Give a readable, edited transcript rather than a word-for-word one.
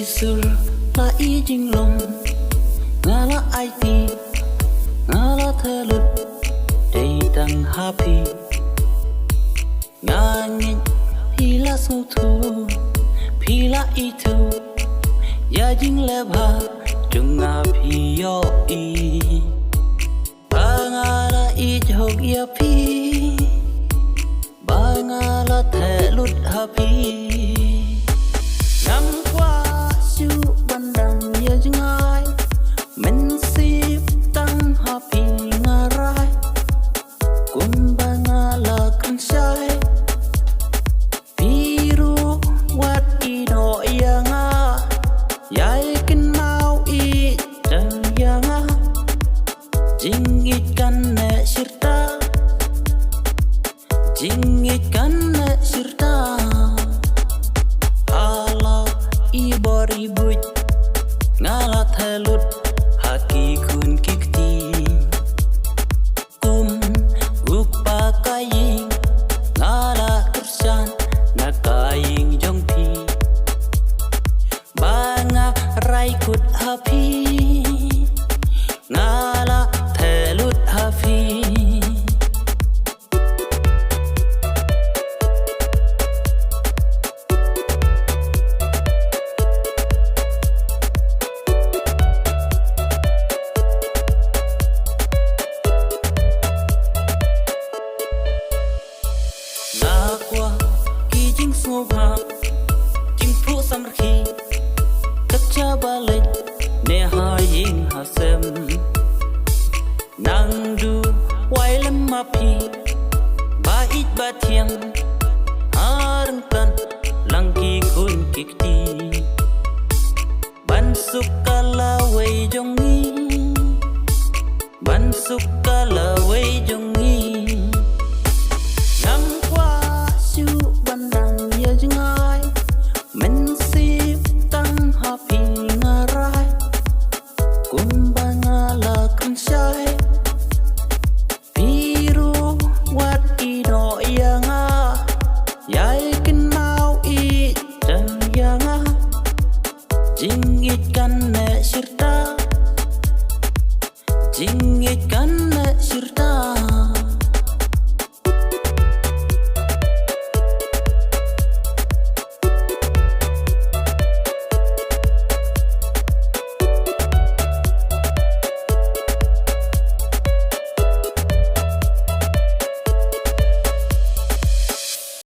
sur la i jing long nga la ai ti nga la thơ lut đầy tăng happy nga ngin pi la su thu pi la i thu ya jing le ba chung nga pi yo i ba nga la i jog ya pi ba nga la thơ lut happy năm qua siêu ban đằng nhớ chừng ai mình ship tăng happy nga rai cùng ba nga là con trai biru wat i no ya nga yai kin mau i chẳng ya nga jing ikan ne sirta jing ikan ne sirta ribut ngala thalut haki kun kikti upa kaying ngala kursan nakaying jongpi banga raikut happy ngala thalut happy qua kỳ chính số vàng chính phủ xăm khi các cha ba lên nè hai yên hà xem nàng du quay lắm mà pi ba ít ba thiêng harang kan lang kỳ khôn kịch ti ban suka la wei jong ni ban suka la wei jong